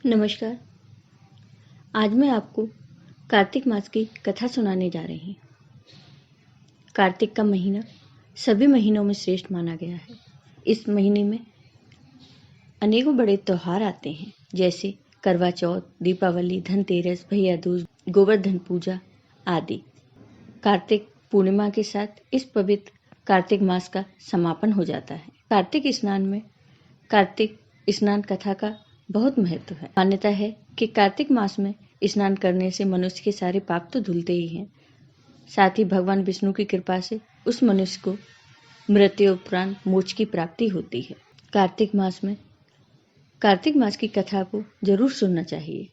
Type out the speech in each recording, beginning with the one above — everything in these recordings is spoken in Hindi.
नमस्कार। आज मैं आपको कार्तिक मास की कथा सुनाने जा रही हूँ। कार्तिक का महीना सभी महीनों में श्रेष्ठ माना गया है। इस महीने में अनेकों बड़े त्योहार आते हैं, जैसे करवा चौथ, दीपावली, धनतेरस, भैया दूज, गोवर्धन पूजा आदि। कार्तिक पूर्णिमा के साथ इस पवित्र कार्तिक मास का समापन हो जाता है। कार्तिक स्नान में कार्तिक स्नान कथा का बहुत महत्व है। मान्यता है कि कार्तिक मास में स्नान करने से मनुष्य के सारे पाप तो धुलते ही हैं, साथ ही भगवान विष्णु की कृपा से उस मनुष्य को मृत्यु उपरांत मोक्ष की प्राप्ति होती है। कार्तिक मास की कथा को जरूर सुनना चाहिए।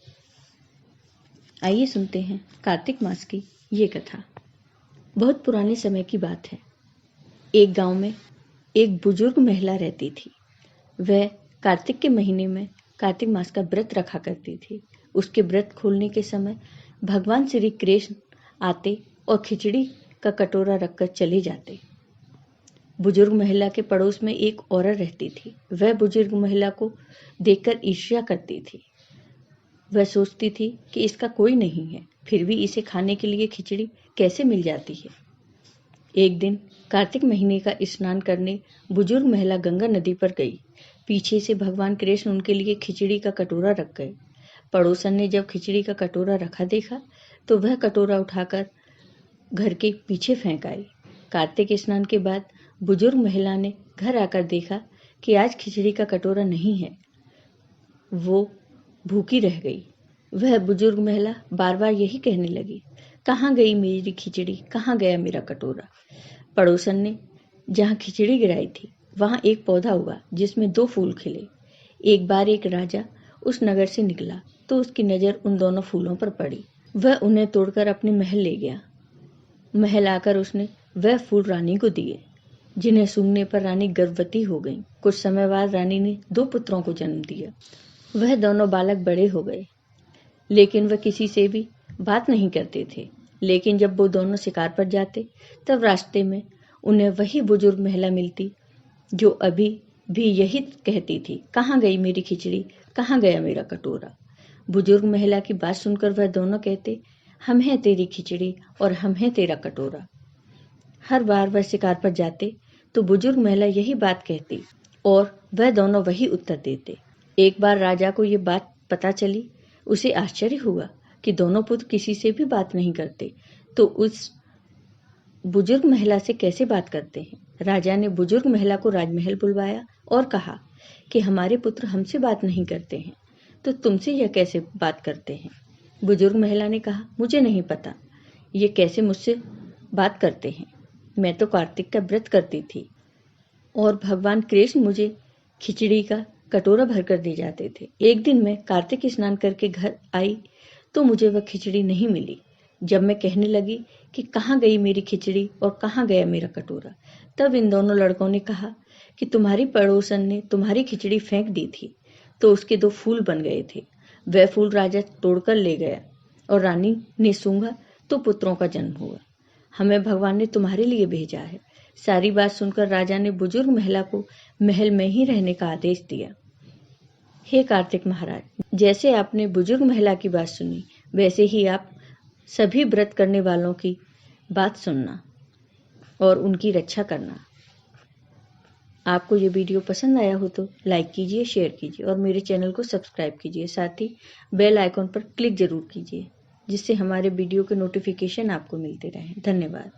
आइए सुनते हैं कार्तिक मास की ये कथा। बहुत पुराने समय की बात है। एक गांव में एक बुजुर्ग महिला रहती थी। वह कार्तिक के महीने में कार्तिक मास का व्रत रखा करती थी। उसके व्रत खोलने के समय भगवान श्री कृष्ण आते और खिचड़ी का कटोरा रखकर चले जाते। बुजुर्ग महिला के पड़ोस में एक औरत रहती थी। वह बुजुर्ग महिला को देखकर ईर्ष्या करती थी। वह सोचती थी कि इसका कोई नहीं है, फिर भी इसे खाने के लिए खिचड़ी कैसे मिल जाती है। एक दिन कार्तिक महीने का स्नान करने बुजुर्ग महिला गंगा नदी पर गई। पीछे से भगवान कृष्ण उनके लिए खिचड़ी का कटोरा रख गए। पड़ोसन ने जब खिचड़ी का कटोरा रखा देखा तो वह कटोरा उठाकर घर के पीछे फेंक आई। कार्तिक स्नान के बाद बुजुर्ग महिला ने घर आकर देखा कि आज खिचड़ी का कटोरा नहीं है। वो भूखी रह गई। वह बुजुर्ग महिला बार बार यही कहने लगी, कहाँ गई मेरी खिचड़ी, कहाँ गया मेरा कटोरा। पड़ोसन ने जहाँ खिचड़ी गिराई थी वहाँ एक पौधा हुआ जिसमें 2 फूल खिले। एक बार एक राजा उस नगर से निकला तो उसकी नज़र उन दोनों फूलों पर पड़ी। वह उन्हें तोड़कर अपने महल ले गया। महल आकर उसने वह फूल रानी को दिए, जिन्हें सूंघने पर रानी गर्भवती हो गई। कुछ समय बाद रानी ने 2 पुत्रों को जन्म दिया। वह दोनों बालक बड़े हो गए, लेकिन वह किसी से भी बात नहीं करते थे। लेकिन जब वो दोनों शिकार पर जाते तब रास्ते में उन्हें वही बुजुर्ग महिला मिलती जो अभी भी यही कहती थी, कहाँ गई मेरी खिचड़ी, कहाँ गया मेरा कटोरा। बुजुर्ग महिला की बात सुनकर वह दोनों कहते, हम हैं तेरी खिचड़ी और हम हैं तेरा कटोरा। हर बार वह शिकार पर जाते तो बुजुर्ग महिला यही बात कहती और वह दोनों वही उत्तर देते। एक बार राजा को ये बात पता चली। उसे आश्चर्य हुआ कि दोनों पुत्र किसी से भी बात नहीं करते, तो उस बुजुर्ग महिला से कैसे बात करते हैं। राजा ने बुजुर्ग महिला को राजमहल बुलवाया और कहा कि हमारे पुत्र हमसे बात नहीं करते हैं, तो तुमसे यह कैसे बात करते हैं। बुजुर्ग महिला ने कहा, मुझे नहीं पता ये कैसे मुझसे बात करते हैं। मैं तो कार्तिक का व्रत करती थी और भगवान कृष्ण मुझे खिचड़ी का कटोरा भरकर दे जाते थे। एक दिन मैं कार्तिक स्नान करके घर आई तो मुझे वह खिचड़ी नहीं मिली। जब मैं कहने लगी कि कहाँ गई मेरी खिचड़ी और कहाँ गया मेरा कटोरा, तब इन दोनों लड़कों ने कहा कि तुम्हारी पड़ोसन ने तुम्हारी खिचड़ी फेंक दी थी तो उसके 2 फूल बन गए थे। वह फूल राजा तोड़कर ले गया और रानी ने सूंघा तो पुत्रों का जन्म हुआ। हमें भगवान ने तुम्हारे लिए भेजा है। सारी बात सुनकर राजा ने बुजुर्ग महिला को महल में ही रहने का आदेश दिया। हे कार्तिक महाराज, जैसे आपने बुजुर्ग महिला की बात सुनी, वैसे ही आप सभी व्रत करने वालों की बात सुनना और उनकी रक्षा करना। आपको ये वीडियो पसंद आया हो तो लाइक कीजिए, शेयर कीजिए और मेरे चैनल को सब्सक्राइब कीजिए। साथ ही बेल आइकॉन पर क्लिक जरूर कीजिए, जिससे हमारे वीडियो के नोटिफिकेशन आपको मिलते रहें। धन्यवाद।